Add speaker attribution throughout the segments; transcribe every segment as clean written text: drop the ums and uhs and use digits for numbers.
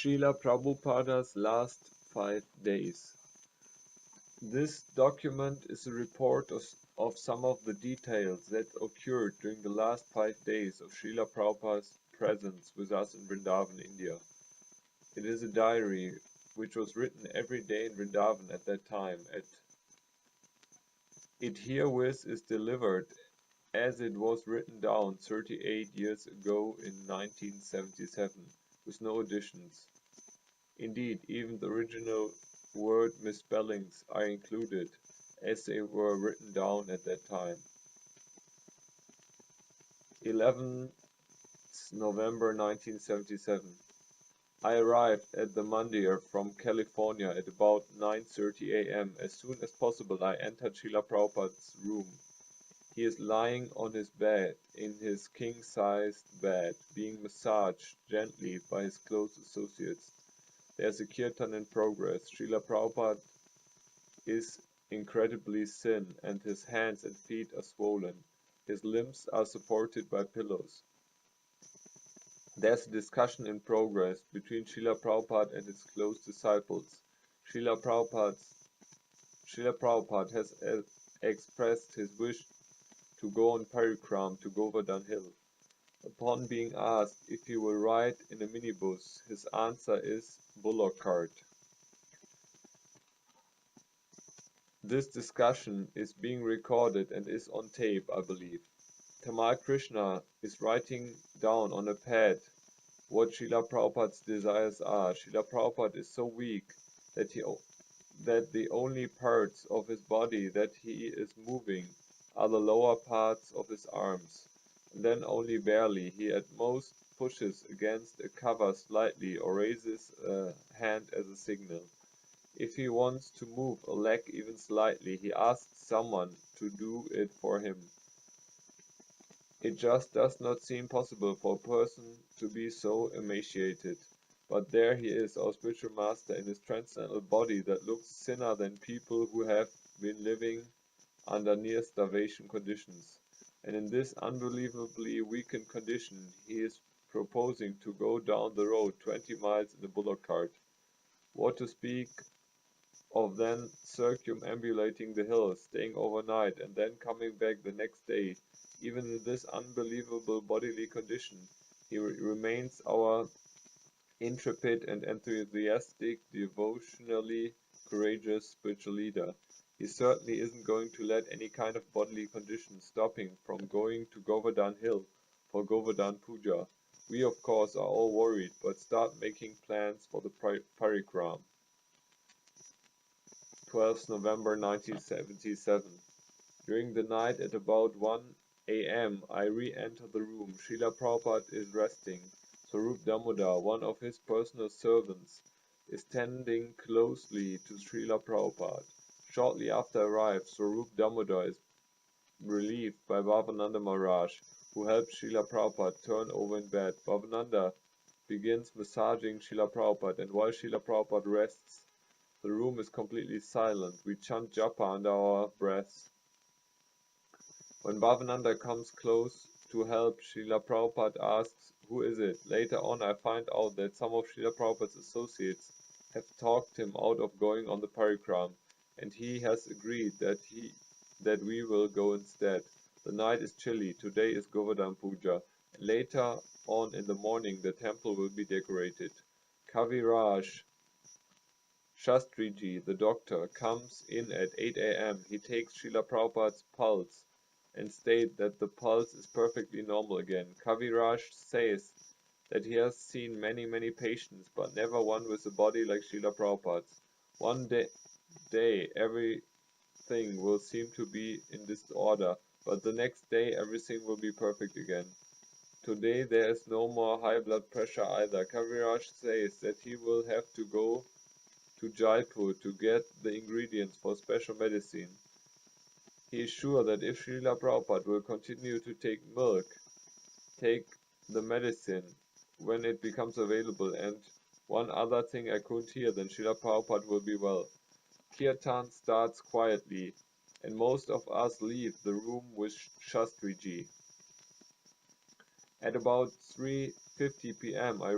Speaker 1: Srila Prabhupada's last 5 days. This document is a report of some of the details that occurred during the last 5 days of Srila Prabhupada's presence with us in Vrindavan, India. It is a diary which was written every day in Vrindavan at that time. It herewith is delivered as it was written down 38 years ago in 1977, with no additions. Indeed, even the original word misspellings are included, as they were written down at that time. 11th November 1977. I arrived at the mandir from California at about 9:30 a.m. As soon as possible, I entered Srila Prabhupada's room. He is lying on his bed, in his king-sized bed, being massaged gently by his close associates. There is a kirtan in progress. Srila Prabhupada is incredibly thin, and his hands and feet are swollen. His limbs are supported by pillows. There's a discussion in progress between Srila Prabhupada and his close disciples. Srila Prabhupada has expressed his wish to go on parikram to Govardhan Hill. Upon being asked if he will ride in a minibus, his answer is bullock cart. This discussion is being recorded and is on tape, I believe. Tamal Krishna is writing down on a pad what Srila Prabhupada's desires are. Srila Prabhupada is so weak that the only parts of his body that he is moving are the lower parts of his arms, and then only barely. He at most pushes against a cover slightly or raises a hand as a signal. If he wants to move a leg even slightly, he asks someone to do it for him. It just does not seem possible for a person to be so emaciated. But there he is, our spiritual master, in his transcendental body that looks thinner than people who have been living under near starvation conditions. And in this unbelievably weakened condition, he is proposing to go down the road 20 miles in a bullock cart. What to speak of then circumambulating the hills, staying overnight, and then coming back the next day. Even in this unbelievable bodily condition, he remains our intrepid and enthusiastic, devotionally courageous spiritual leader. He certainly isn't going to let any kind of bodily condition stop him from going to Govardhan Hill for Govardhan Puja. We of course are all worried, but start making plans for the parikram. 12th November 1977. During the night at about 1 a.m. I re-enter the room. Srila Prabhupada is resting. Swarup Damodar, one of his personal servants, is tending closely to Srila Prabhupada. Shortly after I arrive, Swarup Damodar is relieved by Bhavananda Maharaj, who helps Srila Prabhupada turn over in bed. Bhavananda begins massaging Srila Prabhupada, and while Srila Prabhupada rests, the room is completely silent. We chant japa under our breaths. When Bhavananda comes close to help, Srila Prabhupada asks, "Who is it?" Later on I find out that some of Srila Prabhupada's associates have talked him out of going on the parikram, and he has agreed that we will go instead. The night is chilly. Today is Govardhan Puja. Later on in the morning the temple will be decorated. Kaviraj Shastriji, the doctor, comes in at 8 a.m. He takes Srila Prabhupada's pulse and states that the pulse is perfectly normal again. Kaviraj says that he has seen many patients, but never one with a body like Srila Prabhupada's. One day everything will seem to be in disorder, but the next day everything will be perfect again. Today there is no more high blood pressure either. Kaviraj says that he will have to go to Jaipur to get the ingredients for special medicine. He is sure that if Srila Prabhupada will continue to take the medicine when it becomes available, and one other thing I couldn't hear, then Srila Prabhupada will be well. Kirtan starts quietly, and most of us leave the room with Shastriji. At about 3:50 p.m. I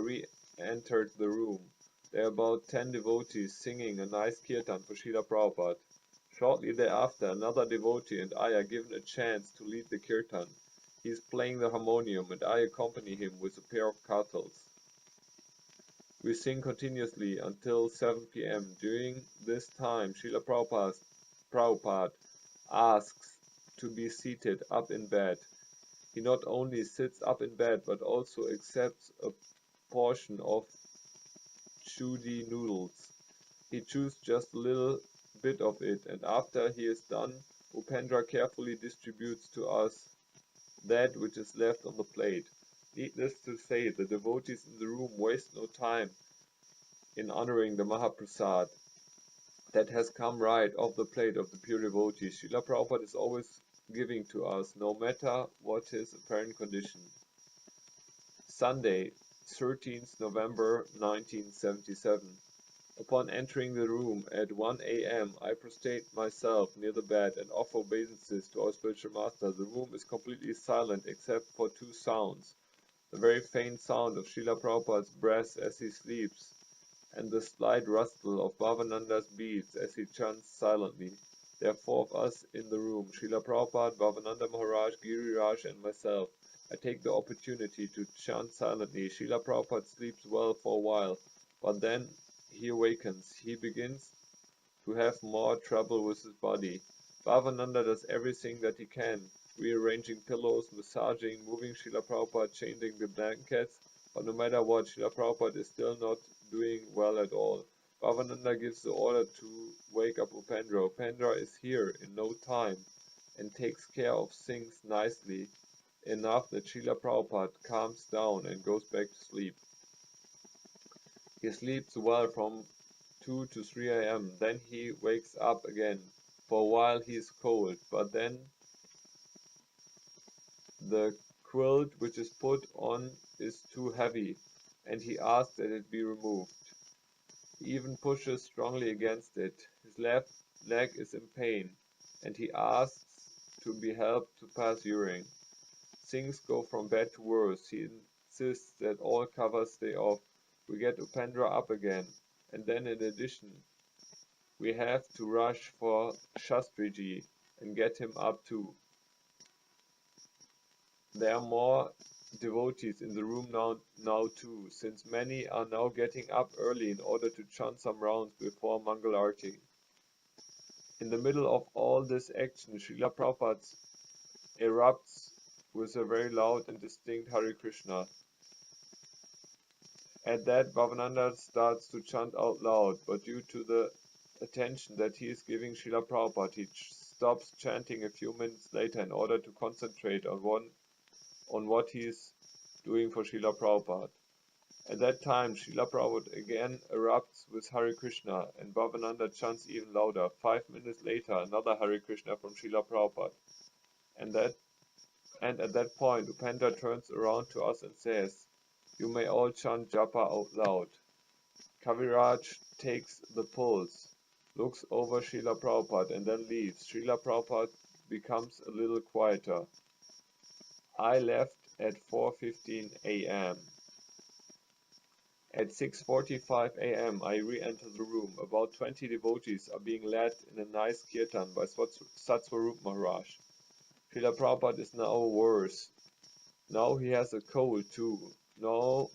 Speaker 1: entered the room. There are about 10 devotees singing a nice kirtan for Srila Prabhupada. Shortly thereafter, another devotee and I are given a chance to lead the kirtan. He is playing the harmonium and I accompany him with a pair of kartals. We sing continuously until 7 p.m. During this time, Srila Prabhupada asks to be seated up in bed. He not only sits up in bed but also accepts a portion of chudi noodles. He chews just a little bit of it, and after he is done, Upendra carefully distributes to us that which is left on the plate. Needless to say, the devotees in the room waste no time in honoring the Mahaprasad that has come right off the plate of the pure devotees. Srila Prabhupada is always giving to us, no matter what his apparent condition. Sunday, 13th November 1977. Upon entering the room at 1 a.m., I prostrate myself near the bed and offer obeisances to our spiritual master. The room is completely silent except for two sounds: the very faint sound of Srila Prabhupada's breath as he sleeps, and the slight rustle of Bhavananda's beads as he chants silently. There are 4 of us in the room: Srila Prabhupada, Bhavananda Maharaj, Giriraj, and myself. I take the opportunity to chant silently. Srila Prabhupada sleeps well for a while, but then he awakens. He begins to have more trouble with his body. Bhavananda does everything that he can, rearranging pillows, massaging, moving Srila Prabhupada, changing the blankets, but no matter what, Srila Prabhupada is still not doing well at all. Bhavananda gives the order to wake up Upendra. Upendra is here in no time and takes care of things nicely enough that Srila Prabhupada calms down and goes back to sleep. He sleeps well from 2 to 3 a.m. Then he wakes up again. For a while he is cold, but then the quilt which is put on is too heavy, and he asks that it be removed. He even pushes strongly against it. His left leg is in pain, and he asks to be helped to pass urine. Things go from bad to worse. He insists that all covers stay off. We get Upendra up again, and then in addition, we have to rush for Shastriji and get him up too. There are more devotees in the room now too, since many are now getting up early in order to chant some rounds before Mangal Arati. In the middle of all this action, Srila Prabhupada erupts with a very loud and distinct Hare Krishna. At that, Bhavananda starts to chant out loud, but due to the attention that he is giving Srila Prabhupada, he stops chanting a few minutes later in order to concentrate on what he is doing for Srila Prabhupada. At that time, Srila Prabhupada again erupts with Hare Krishna, and Bhavananda chants even louder. 5 minutes later, another Hare Krishna from Srila Prabhupada. And at that point, Upendra turns around to us and says, "You may all chant japa out loud." Kaviraj takes the pulse, looks over Srila Prabhupada and then leaves. Srila Prabhupada becomes a little quieter. I left at 4:15 a.m. At 6:45 a.m. I re-enter the room. About 20 devotees are being led in a nice kirtan by Satsvarup Maharaj. Srila Prabhupada is now worse. Now he has a cold too. Now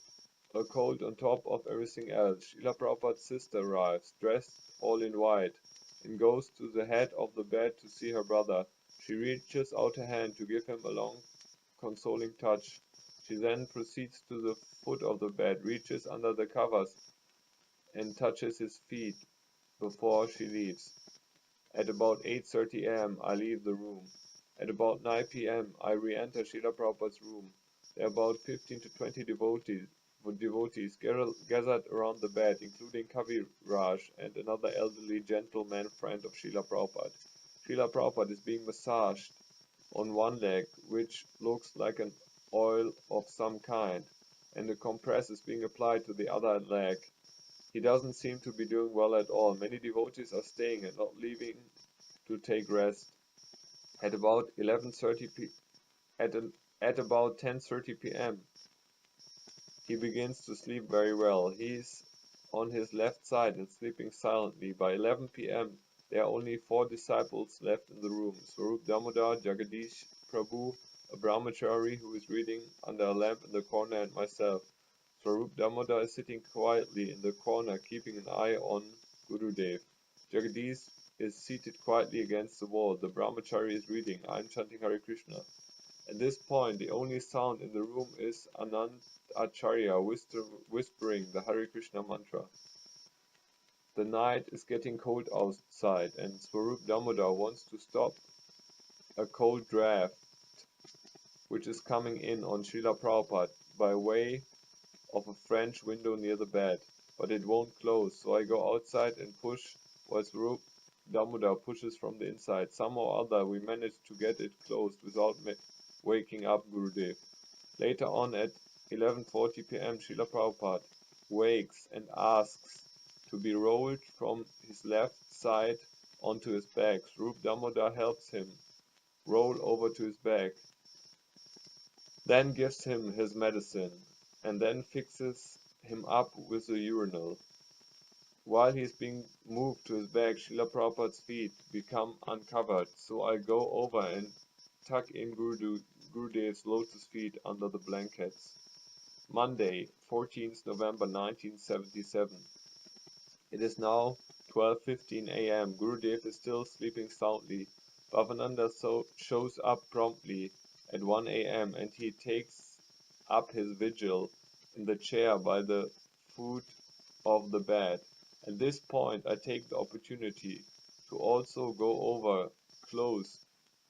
Speaker 1: a cold on top of everything else. Srila Prabhupada's sister arrives, dressed all in white, and goes to the head of the bed to see her brother. She reaches out her hand to give him a long, consoling touch. She then proceeds to the foot of the bed, reaches under the covers, and touches his feet before she leaves. At about 8:30 a.m., I leave the room. At about 9 p.m., I re-enter Srila Prabhupada's room. There are about 15 to 20 devotees gathered around the bed, including Kaviraj and another elderly gentleman friend of Srila Prabhupada. Srila Prabhupada is being massaged on one leg, which looks like an oil of some kind, and a compress is being applied to the other leg. He doesn't seem to be doing well at all. Many devotees are staying and not leaving to take rest. At about 11:30 p. At about 10:30 p.m., He begins to sleep very well. He is on his left side and sleeping silently. By 11 p.m., there are only 4 disciples left in the room: Swarup Damodar, Jagadish Prabhu, a brahmachari who is reading under a lamp in the corner, and myself. Swarup Damodar is sitting quietly in the corner, keeping an eye on Gurudev. Jagadish is seated quietly against the wall. The brahmachari is reading. I am chanting Hare Krishna. At this point, the only sound in the room is Anand Acharya whispering the Hare Krishna mantra. The night is getting cold outside, and Swarup Damodar wants to stop a cold draft which is coming in on Srila Prabhupada by way of a French window near the bed, but it won't close, so I go outside and push while Swarup Damodar pushes from the inside. Somehow or other we manage to get it closed without waking up Gurudev. Later on at 11:40 p.m. Srila Prabhupada wakes and asks to be rolled from his left side onto his back. Swarup Damodar helps him roll over to his back, then gives him his medicine, and then fixes him up with a urinal. While he is being moved to his back, Srila Prabhupada's feet become uncovered, so I go over and tuck in Gurudev's lotus feet under the blankets. Monday, 14th November 1977. It is now 12:15 a.m. Gurudev is still sleeping soundly. Bhavananda shows up promptly at 1 a.m. and he takes up his vigil in the chair by the foot of the bed. At this point, I take the opportunity to also go over close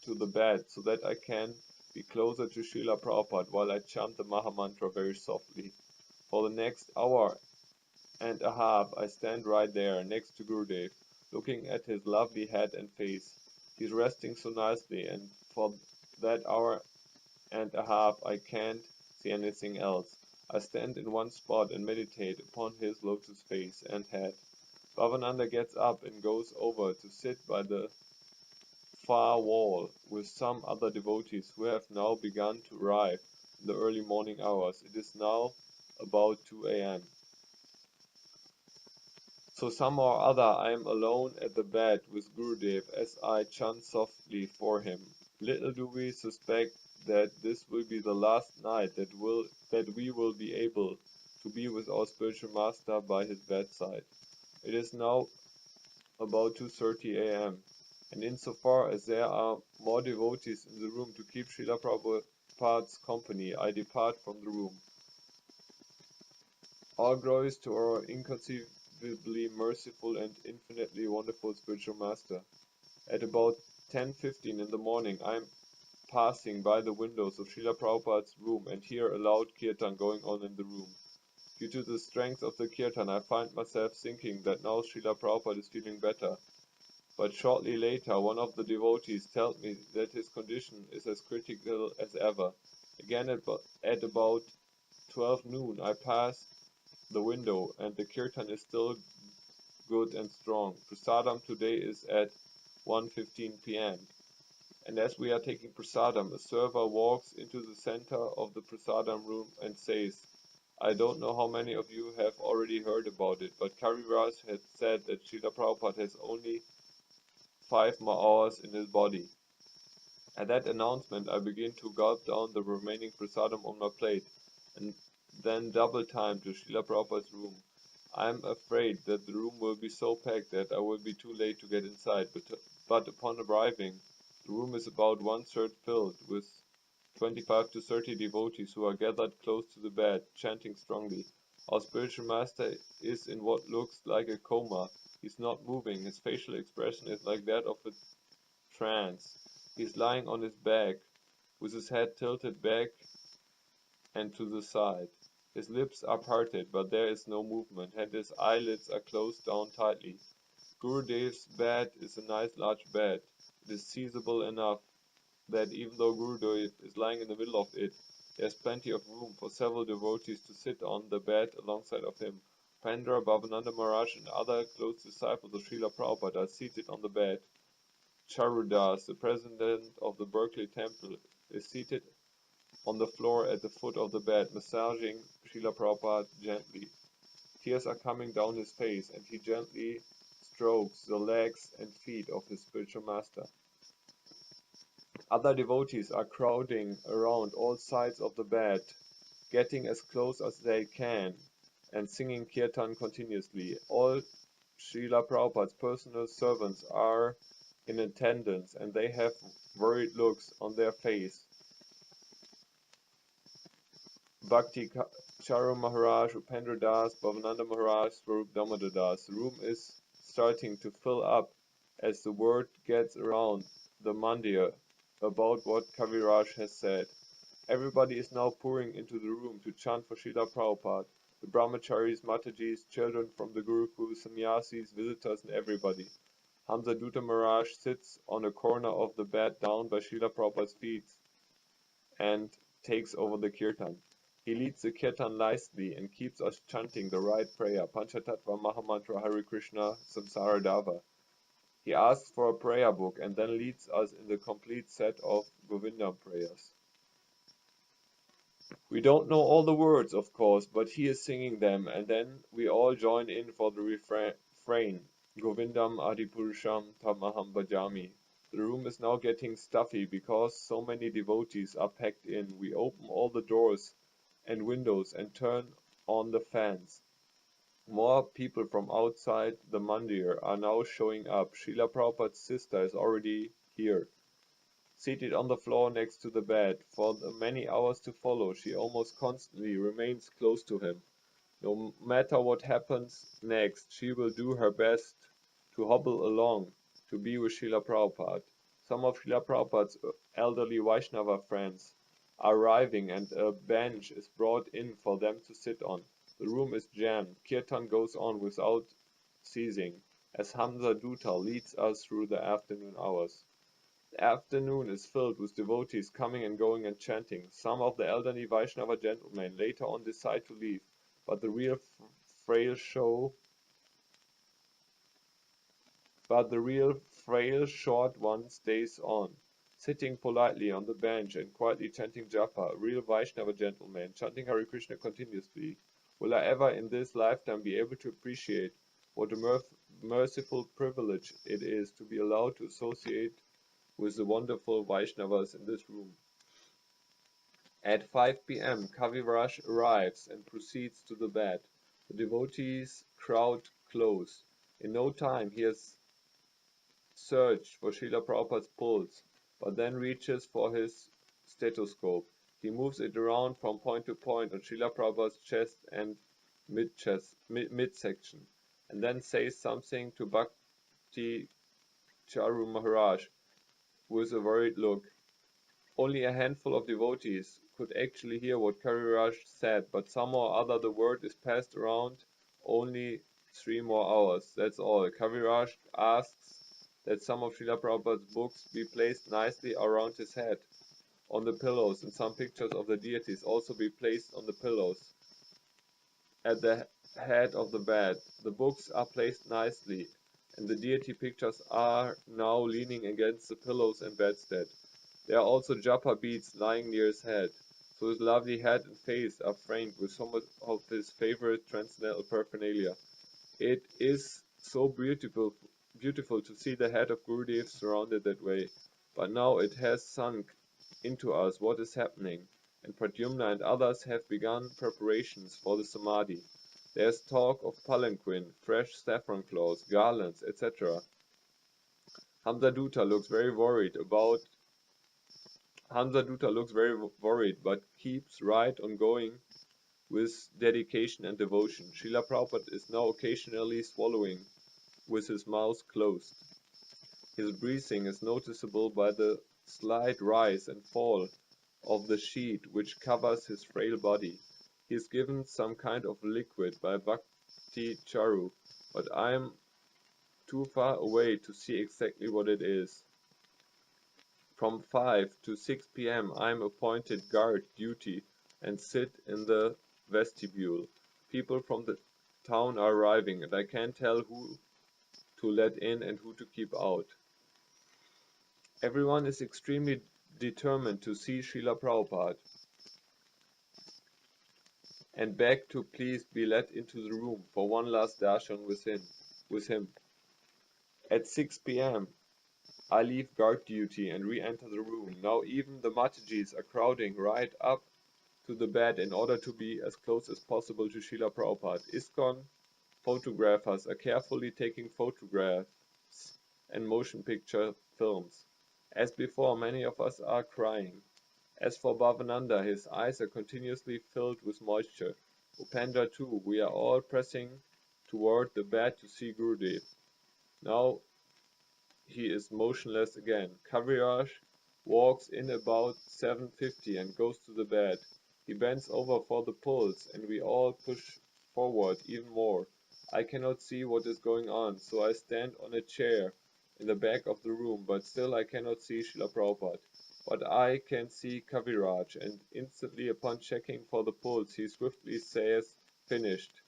Speaker 1: to the bed so that I can be closer to Srila Prabhupada while I chant the Maha Mantra very softly. For the next hour and a half I stand right there next to Gurudev, looking at his lovely head and face. He's resting so nicely, and for that hour and a half I can't see anything else. I stand in one spot and meditate upon his lotus face and head. Bhavananda gets up and goes over to sit by the far wall with some other devotees who have now begun to arrive in the early morning hours. It is now about 2 a.m. So somehow or other I am alone at the bed with Gurudev as I chant softly for him. Little do we suspect that this will be the last night that we will be able to be with our spiritual master by his bedside. It is now about 2:30 a.m. and insofar as there are more devotees in the room to keep Srila Prabhupada's company, I depart from the room. All glories to our inconceivably merciful and infinitely wonderful spiritual master. At about 10:15 in the morning, I am passing by the windows of Srila Prabhupada's room and hear a loud kirtan going on in the room. Due to the strength of the kirtan, I find myself thinking that now Srila Prabhupada is feeling better. But shortly later, one of the devotees tells me that his condition is as critical as ever. Again, at about 12 noon, I pass the window, and the kirtan is still good and strong. Prasadam today is at 1:15 p.m. And as we are taking prasadam, a server walks into the center of the prasadam room and says, I don't know how many of you have already heard about it, but Kaviraj had said that Srila Prabhupada has only 5 more hours in his body. At that announcement, I begin to gulp down the remaining prasadam on my plate, and then double time to Srila Prabhupada's room. I am afraid that the room will be so packed that I will be too late to get inside, but upon arriving, the room is about 1/3 filled with 25 to 30 devotees who are gathered close to the bed, chanting strongly. Our spiritual master is in what looks like a coma. He's not moving. His facial expression is like that of a trance. He's lying on his back, with his head tilted back and to the side. His lips are parted, but there is no movement, and his eyelids are closed down tightly. Gurudev's bed is a nice large bed. It is seizable enough that even though Gurudev is lying in the middle of it, there is plenty of room for several devotees to sit on the bed alongside of him. Pandra, Bhavananda Maharaj, and other close disciples of Srila Prabhupada are seated on the bed. Charudas, the president of the Berkeley Temple, is seated on the floor at the foot of the bed, massaging Srila Prabhupada gently. Tears are coming down his face, and he gently strokes the legs and feet of his spiritual master. Other devotees are crowding around all sides of the bed, getting as close as they can, and singing kirtan continuously. All Srila Prabhupada's personal servants are in attendance, and they have worried looks on their face. Bhakti Charu Maharaj, Upendra Das, Bhavananda Maharaj, Swarup Damodar Das. The room is starting to fill up as the word gets around the mandir about what Kaviraj has said. Everybody is now pouring into the room to chant for Srila Prabhupada. The brahmacharis, matajis, children from the Gurukul, sannyasis, visitors, and everybody. Hamza Dutta Maharaj sits on a corner of the bed down by Srila Prabhupada's feet and takes over the kirtan. He leads the kirtan nicely and keeps us chanting the right prayer, Panchatattva Mahamantra Hare Krishna Samsara Dava. He asks for a prayer book and then leads us in the complete set of Govindam prayers. We don't know all the words, of course, but he is singing them, and then we all join in for the refrain, Govindam Adipurusham Tamaham Bhajami. The room is now getting stuffy because so many devotees are packed in. We open all the doors and windows and turn on the fans. More people from outside the mandir are now showing up. Srila Prabhupada's sister is already here, seated on the floor next to the bed. For the many hours to follow, she almost constantly remains close to him. No matter what happens next, she will do her best to hobble along to be with Srila Prabhupada. Some of Srila Prabhupada's elderly Vaishnava friends are arriving, and a bench is brought in for them to sit on. The room is jammed. Kirtan goes on without ceasing as Hamza Dutta leads us through the afternoon hours. The afternoon is filled with devotees coming and going and chanting. Some of the elderly Vaishnava gentlemen later on decide to leave, but the real frail short one stays on, sitting politely on the bench and quietly chanting japa. Real Vaishnava gentlemen chanting Hare Krishna continuously. Will I ever in this lifetime be able to appreciate what a merciful privilege it is to be allowed to associate with the wonderful Vaishnavas in this room? At 5 p.m., Kaviraj arrives and proceeds to the bed. The devotees crowd close. In no time, he has searched for Srila Prabhupada's pulse, but then reaches for his stethoscope. He moves it around from point to point on Srila Prabhupada's chest and midsection, and then says something to Bhakti Charu Maharaj with a worried look. Only a handful of devotees could actually hear what Kaviraj said, but somehow or other the word is passed around. Only 3 more hours, that's all. Kaviraj asks that some of Srila Prabhupada's books be placed nicely around his head, on the pillows, and some pictures of the deities also be placed on the pillows at the head of the bed. The books are placed nicely, and the deity pictures are now leaning against the pillows and bedstead. There are also japa beads lying near his head, so his lovely head and face are framed with some of his favorite transcendental paraphernalia. It is so beautiful to see the head of Gurudev surrounded that way, but now it has sunk into us what is happening, and Pradyumna and others have begun preparations for the Samadhi. There is talk of palanquin, fresh saffron cloths, garlands, etc. Hamza Dutta looks very worried, but keeps right on going with dedication and devotion. Srila Prabhupada is now occasionally swallowing with his mouth closed. His breathing is noticeable by the slight rise and fall of the sheet which covers his frail body. He is given some kind of liquid by Bhakti Charu, but I am too far away to see exactly what it is. From 5 to 6 p.m. I am appointed guard duty and sit in the vestibule. People from the town are arriving, and I can't tell who to let in and who to keep out. Everyone is extremely determined to see Srila Prabhupada. and beg to please be let into the room for one last darshan with him. At 6 p.m. I leave guard duty and re-enter the room. Now even the Matajis are crowding right up to the bed in order to be as close as possible to Srila Prabhupada. ISKCON photographers are carefully taking photographs and motion picture films. As before, many of us are crying. As for Bhavananda, his eyes are continuously filled with moisture. Upendra too, we are all pressing toward the bed to see Gurudev. Now he is motionless again. Kaviraj walks in about 7:50 and goes to the bed. He bends over for the pulse, and we all push forward even more. I cannot see what is going on, so I stand on a chair in the back of the room, but still I cannot see Srila Prabhupada. But I can see Kaviraj, and instantly upon checking for the pulse, he swiftly says, "Finished."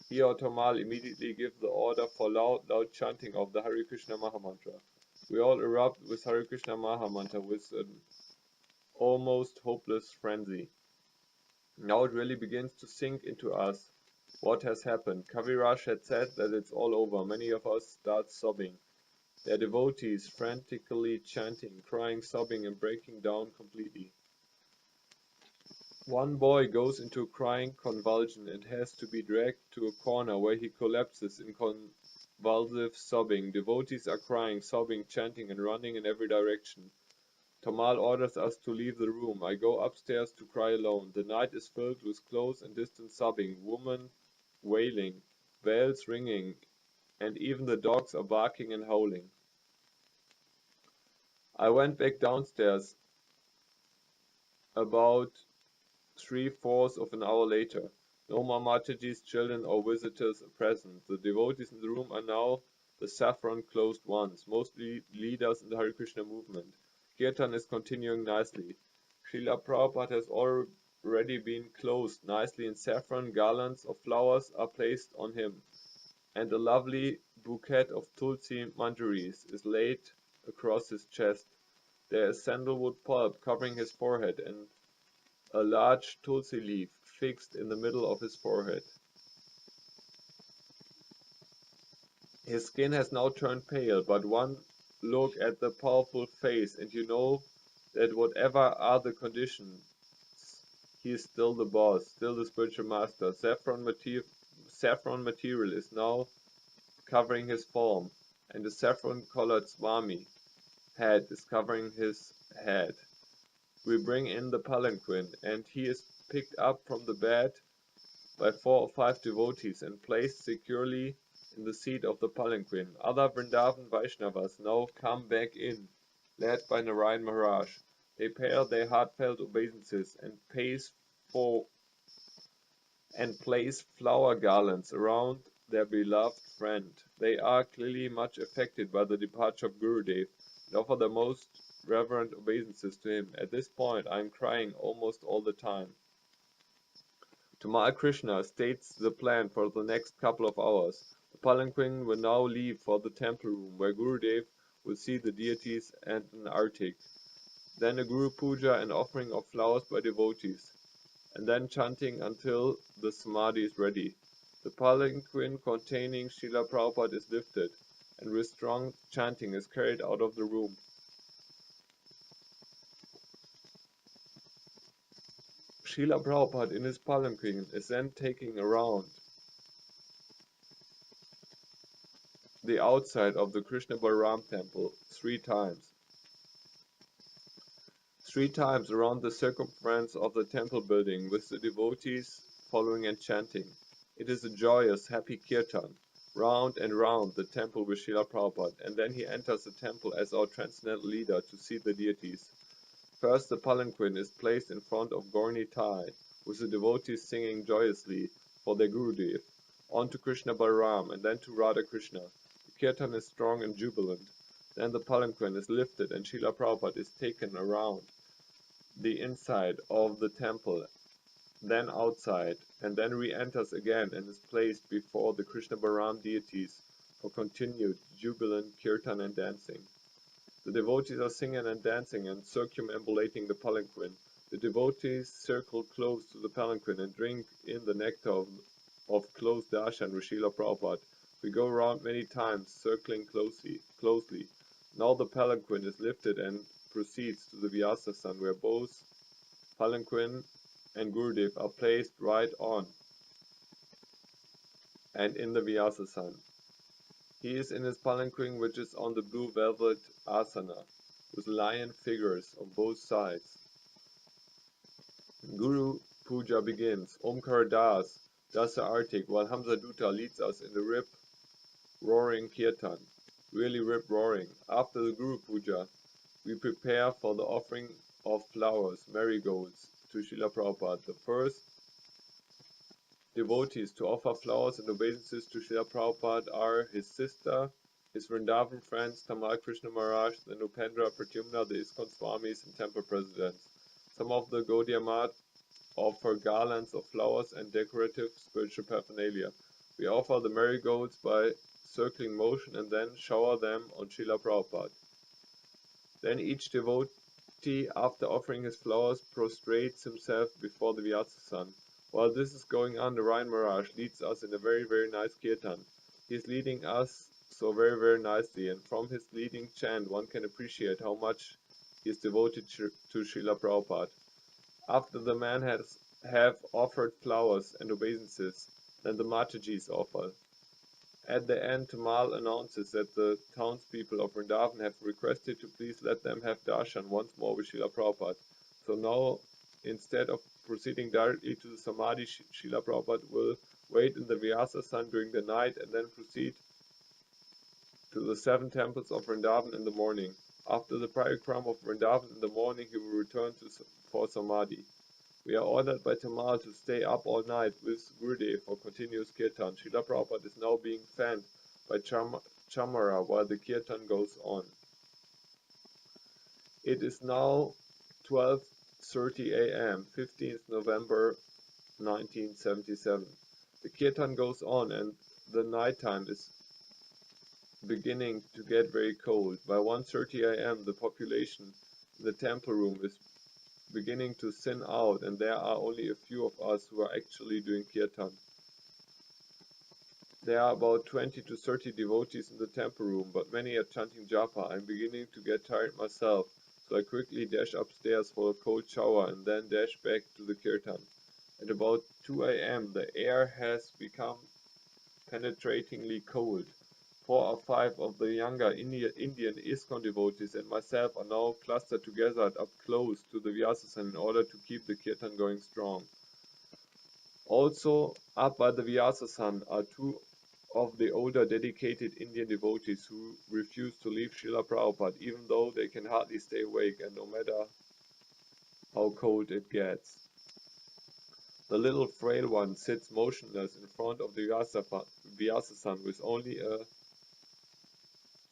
Speaker 1: He or Tamal immediately give the order for loud chanting of the Hare Krishna Mahamantra. We all erupt with Hare Krishna Mahamantra with an almost hopeless frenzy. Now it really begins to sink into us what has happened. Kaviraj had said that it's all over. Many of us start sobbing. Their devotees frantically chanting, crying, sobbing, and breaking down completely. One boy goes into a crying convulsion and has to be dragged to a corner where he collapses in convulsive sobbing. Devotees are crying, sobbing, chanting, and running in every direction. Tamal orders us to leave the room. I go upstairs to cry alone. The night is filled with close and distant sobbing, women wailing, bells ringing, and even the dogs are barking and howling. I went back downstairs about 3/4 of an hour later. No more Mataji's children or visitors are present. The devotees in the room are now the saffron-clothed ones, mostly leaders in the Hare Krishna movement. Kirtan is continuing nicely. Srila Prabhupada has already been clothed nicely in saffron. Garlands of flowers are placed on him, and a lovely bouquet of tulsi manjaris is laid across his chest. There is sandalwood pulp covering his forehead, and a large tulsi leaf fixed in the middle of his forehead. His skin has now turned pale, but one look at the powerful face and you know that whatever are the conditions, he is still the boss, still the spiritual master. Saffron material is now covering his form, and the saffron-colored Swami head is covering his head. We bring in the palanquin, and he is picked up from the bed by 4 or 5 devotees and placed securely in the seat of the palanquin. Other Vrindavan Vaishnavas now come back in, led by Narayan Maharaj. They pay their heartfelt obeisances and place flower garlands around their beloved friend. They are clearly much affected by the departure of Gurudev and offer the most reverent obeisances to him. At this point I am crying almost all the time. Tamal Krishna states the plan for the next couple of hours. The palanquin will now leave for the temple room, where Gurudev will see the deities and an artik. Then a Guru Puja and offering of flowers by devotees, and then chanting until the samadhi is ready. The palanquin containing Srila Prabhupada is lifted, and with strong chanting is carried out of the room. Srila Prabhupada in his palanquin is then taken around the outside of the Krishna Balaram temple 3 times. 3 times around the circumference of the temple building, with the devotees following and chanting. It is a joyous, happy kirtan, round and round the temple with Srila Prabhupada, and then he enters the temple as our transcendental leader to see the deities. First the palanquin is placed in front of Gauri Thai, with the devotees singing joyously for their Gurudev, on to Krishna Balaram, and then to Radha Krishna. The kirtan is strong and jubilant. Then the palanquin is lifted and Srila Prabhupada is taken around the inside of the temple, then outside, and then re-enters again and is placed before the Krishna Balaram deities for continued jubilant kirtan and dancing. The devotees are singing and dancing and circumambulating the palanquin. The devotees circle close to the palanquin and drink in the nectar of close darshan with Srila Prabhupada. We go around many times, circling closely. Now the palanquin is lifted and proceeds to the Vyasasan, where both palanquin and Gurudev are placed right on and in the Vyasasan. He is in his palanquin, which is on the blue velvet asana, with lion figures on both sides. Guru Puja begins. Omkar Das, Dasa Artik, while Hamza Dutta leads us in the rip-roaring kirtan. Really rip-roaring. After the Guru Puja, we prepare for the offering of flowers, marigolds, to Srila Prabhupada. The first devotees to offer flowers and obeisances to Srila Prabhupada are his sister, his Vrindavan friends, Tamal Krishna Maharaj, then Upendra Pratyumna, the ISKCON Swamis and temple presidents. Some of the Gaudiya Math offer garlands of flowers and decorative spiritual paraphernalia. We offer the marigolds by circling motion and then shower them on Srila Prabhupada. Then each devotee, after offering his flowers, prostrates himself before the Vyasasan. While this is going on, the Ryan Maharaj leads us in a very, very nice kirtan. He is leading us so very, very nicely, and from his leading chant one can appreciate how much he is devoted to Srila Prabhupada. After the man have offered flowers and obeisances, then the Matajis offer. At the end, Tamal announces that the townspeople of Vrindavan have requested to please let them have darshan once more with Srila Prabhupada. So now, instead of proceeding directly to the Samadhi, Srila Prabhupada will wait in the Vyasasan during the night and then proceed to the 7 temples of Vrindavan in the morning. After the parikram of Vrindavan in the morning, he will return for Samadhi. We are ordered by Tamal to stay up all night with Gurudev for continuous kirtan. Srila Prabhupada is now being fanned by Chamara while the kirtan goes on. It is now 12:30 a.m., 15th November 1977. The kirtan goes on and the night time is beginning to get very cold. By 1:30 a.m. the population in the temple room is beginning to thin out, and there are only a few of us who are actually doing kirtan. There are about 20 to 30 devotees in the temple room, but many are chanting japa. I'm beginning to get tired myself, so I quickly dash upstairs for a cold shower and then dash back to the kirtan. At about 2 a.m. the air has become penetratingly cold. 4 or 5 of the younger Indian ISKCON devotees and myself are now clustered together up close to the Vyasasan in order to keep the kirtan going strong. Also up by the Vyasasan are 2 of the older dedicated Indian devotees who refuse to leave Srila Prabhupada even though they can hardly stay awake and no matter how cold it gets. The little frail one sits motionless in front of the Vyasasan with only a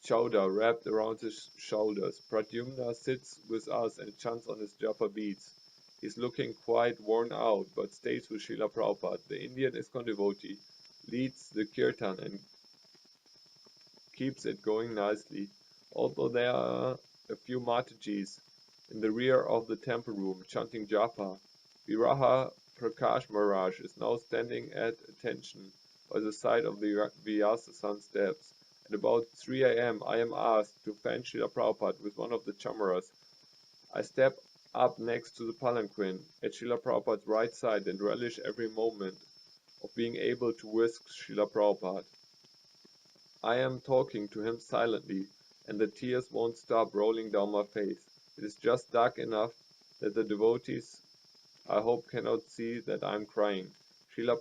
Speaker 1: chowder wrapped around his shoulders. Pradyumna sits with us and chants on his japa beads. He's looking quite worn out, but stays with Srila Prabhupada. The Indian ISKCON devotee leads the kirtan and keeps it going nicely. Although there are a few Matajis in the rear of the temple room chanting japa, Viraha Prakash Maharaj is now standing at attention by the side of the Vyasasan steps. At about 3 a.m. I am asked to fan Srila Prabhupada with one of the chamaras. I step up next to the palanquin at Srila Prabhupada's right side and relish every moment of being able to whisk Srila Prabhupada. I am talking to him silently, and the tears won't stop rolling down my face. It is just dark enough that the devotees, I hope, cannot see that I am crying. Srila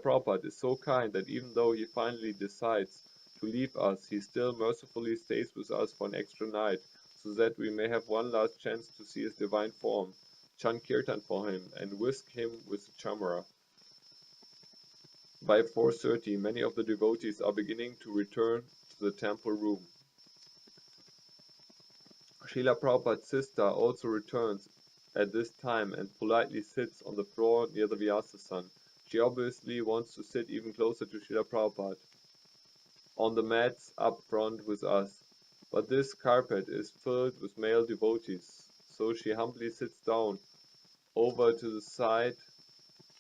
Speaker 1: Prabhupada is so kind that even though he finally decides to leave us, he still mercifully stays with us for an extra night, so that we may have one last chance to see his divine form, chant kirtan for him, and whisk him with the chamara. By 4:30, many of the devotees are beginning to return to the temple room. Srila Prabhupada's sister also returns at this time and politely sits on the floor near the Vyasasan. She obviously wants to sit even closer to Srila Prabhupada, on the mats up front with us. But this carpet is filled with male devotees, so she humbly sits down over to the side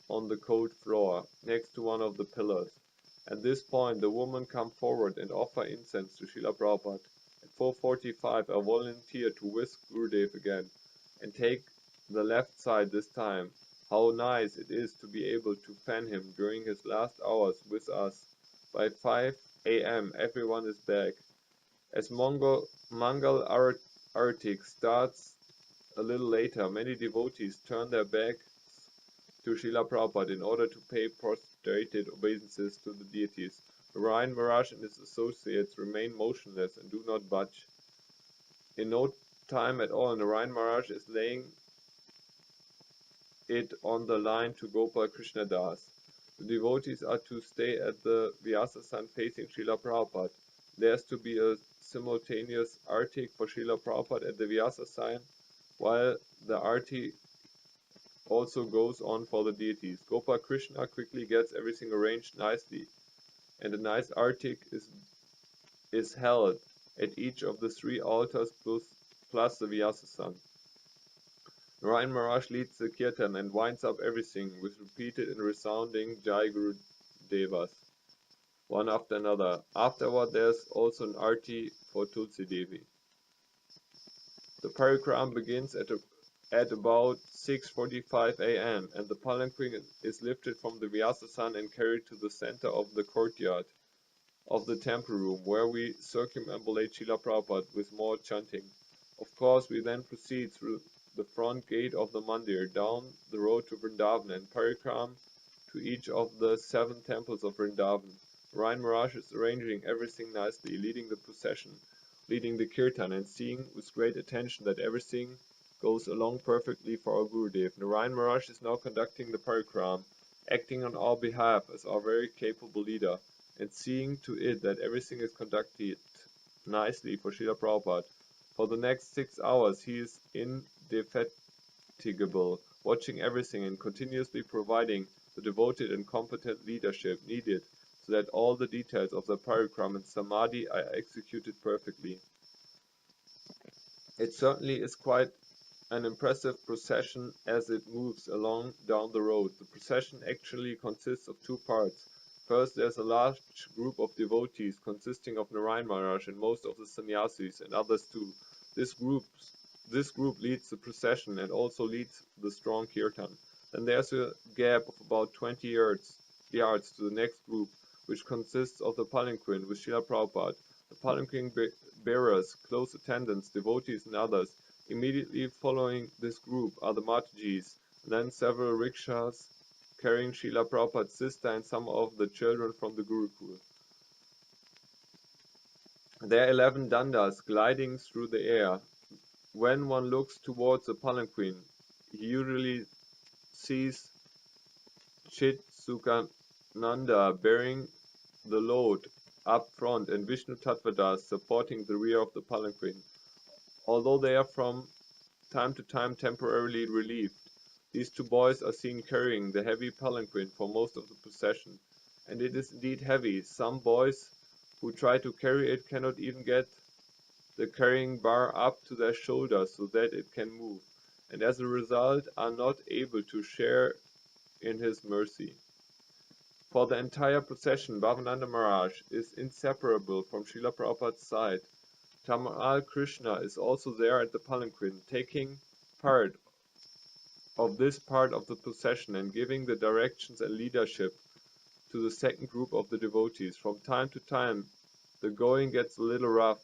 Speaker 1: on the cold floor, next to one of the pillars. At this point, the women come forward and offer incense to Srila Prabhupada. At 4:45, I volunteer to whisk Gurudev again, and take the left side this time. How nice it is to be able to fan him during his last hours with us. By 5 a.m., everyone is back. As Mangal Artik starts a little later, many devotees turn their backs to Srila Prabhupada in order to pay prostrated obeisances to the deities. Narayan Maharaj and his associates remain motionless and do not budge. In no time at all, Narayan Maharaj is laying it on the line to Gopal Krishna Das. The devotees are to stay at the Vyasa-san facing Srila Prabhupada. There is to be a simultaneous artik for Srila Prabhupada at the Vyasa-san, while the arti also goes on for the deities. Gopal Krishna quickly gets everything arranged nicely, and a nice artik is held at each of the 3 altars plus the Vyasa-san. Narayan Maharaj leads the kirtan and winds up everything with repeated and resounding Jai Guru Devas, one after another. Afterward, there's also an arti for Tulsi Devi. The parikram begins at about 6:45 a.m. and the palanquin is lifted from the Vyasa-san and carried to the center of the courtyard of the temple room, where we circumambulate Srila Prabhupada with more chanting. Of course, we then proceed through the front gate of the mandir, down the road to Vrindavan, and parikram to each of the 7 temples of Vrindavan. Narayan Maharaj is arranging everything nicely, leading the procession, leading the kirtan, and seeing with great attention that everything goes along perfectly for our Gurudev. Narayan Maharaj is now conducting the parikram, acting on our behalf as our very capable leader, and seeing to it that everything is conducted nicely for Srila Prabhupada. For the next 6 hours, he is indefatigable, watching everything and continuously providing the devoted and competent leadership needed so that all the details of the parikram and samadhi are executed perfectly. It certainly is quite an impressive procession as it moves along down the road. The procession actually consists of 2 parts. First, there's a large group of devotees consisting of Narayan Maharaj and most of the sannyasis and others too. This group leads the procession and also leads the strong kirtan. Then there's a gap of about 20 yards to the next group, which consists of the palanquin with Srila Prabhupada, the palanquin bearers, close attendants, devotees and others. Immediately following this group are the Matajis, and then several rickshaws carrying Srila Prabhupada's sister and some of the children from the Gurukul. There are 11 dandas gliding through the air. When one looks towards the palanquin, he usually sees Chitsukananda bearing the load up front and Vishnu Tattvadas supporting the rear of the palanquin. Although they are from time to time temporarily relieved, these 2 boys are seen carrying the heavy palanquin for most of the procession, and it is indeed heavy. Some boys who try to carry it cannot even get the carrying bar up to their shoulders so that it can move, and as a result are not able to share in his mercy. For the entire procession, Bhavananda Maharaj is inseparable from Srila Prabhupada's side. Tamal Krishna is also there at the palanquin, taking part of this part of the procession and giving the directions and leadership to the second group of the devotees. From time to time, the going gets a little rough.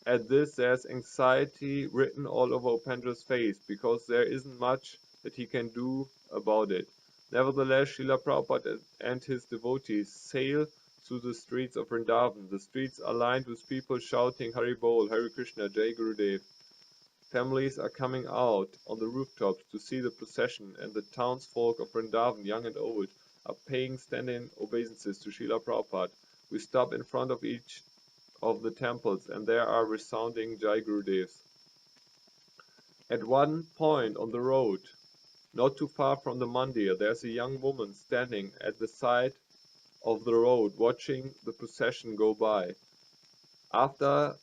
Speaker 1: At this, there's anxiety written all over Upendra's face, because there isn't much that he can do about it. Nevertheless, Srila Prabhupada and his devotees sail through the streets of Vrindavan. The streets are lined with people shouting Hari Bol, Hare Krishna, Jai Gurudev. Families are coming out on the rooftops to see the procession, and the townsfolk of Vrindavan, young and old, are paying standing obeisances to Srila Prabhupada. We stop in front of each of the temples, and there are resounding Jai Gurudevs. At one point on the road, not too far from the mandir, there's a young woman standing at the side of the road watching the procession go by. After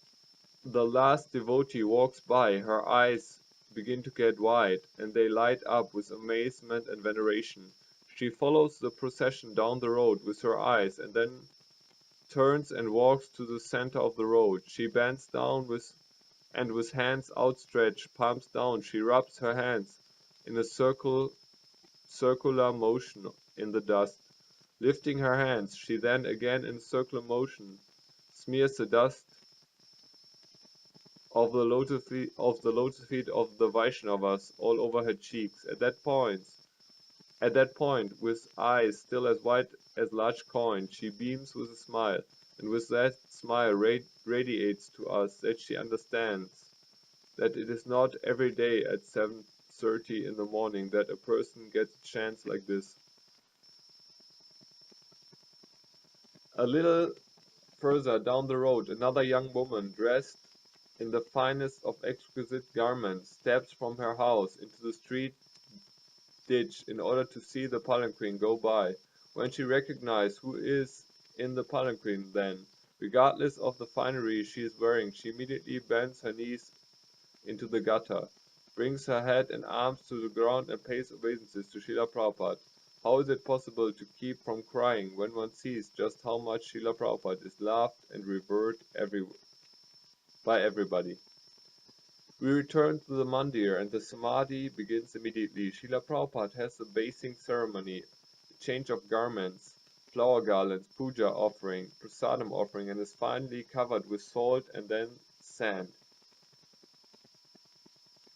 Speaker 1: the last devotee walks by, her eyes begin to get wide, and they light up with amazement and veneration. She follows the procession down the road with her eyes, and then turns and walks to the center of the road. She bends down with hands outstretched, palms down, she rubs her hands in a circular motion in the dust. Lifting her hands, she then again in circular motion smears the dust of the lotus feet of the Vaishnavas all over her cheeks. At that point, with eyes still as white as large coins, she beams with a smile, and with that smile radiates to us that she understands that it is not every day at 7:30 in the morning that a person gets a chance like this. A little further down the road, another young woman, dressed in the finest of exquisite garments, steps from her house into the street ditch in order to see the palanquin go by. When she recognizes who is in the palanquin, then, regardless of the finery she is wearing, she immediately bends her knees into the gutter, brings her head and arms to the ground and pays obeisances to Srila Prabhupada. How is it possible to keep from crying when one sees just how much Srila Prabhupada is loved and revered by everybody? We return to the mandir and the samadhi begins immediately. Srila Prabhupada has a basing ceremony, change of garments, flower garlands, puja offering, prasadam offering, and is finally covered with salt and then sand.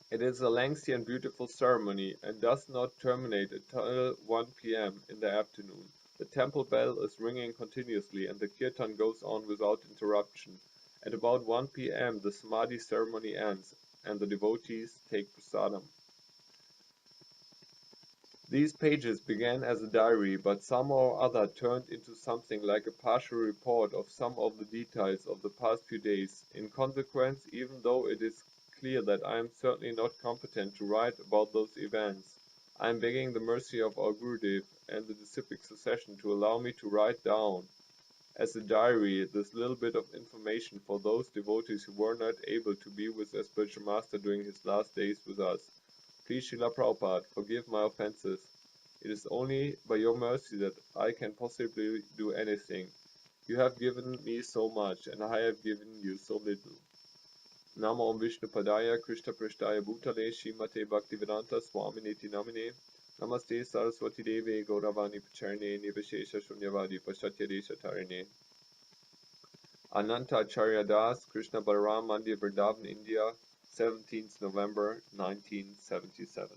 Speaker 1: It is a lengthy and beautiful ceremony and does not terminate until 1 p.m. in the afternoon. The temple bell is ringing continuously and the kirtan goes on without interruption. At about 1 p.m. the samadhi ceremony ends and the devotees take prasadam. These pages began as a diary, but somehow or other turned into something like a partial report of some of the details of the past few days. In consequence, even though it is clear that I am certainly not competent to write about those events, I am begging the mercy of our Gurudev and the disciplic succession to allow me to write down as a diary this little bit of information for those devotees who were not able to be with their spiritual master during his last days with us. Please, Srila Prabhupada, forgive my offenses. It is only by your mercy that I can possibly do anything. You have given me so much, and I have given you so little. Namo Om Vishnu Padaya Krishna Prishtaya Bhutale Shrimate Bhaktivedanta Swaminiti Namine Namaste Saraswati Devi Gauravani Pacharne Nivashesha Shunyavadi Pashatya Desha Tarine Ananta Acharya Das, Krishna Balaram Mandir, Vrindavan, India, 17th November 1977.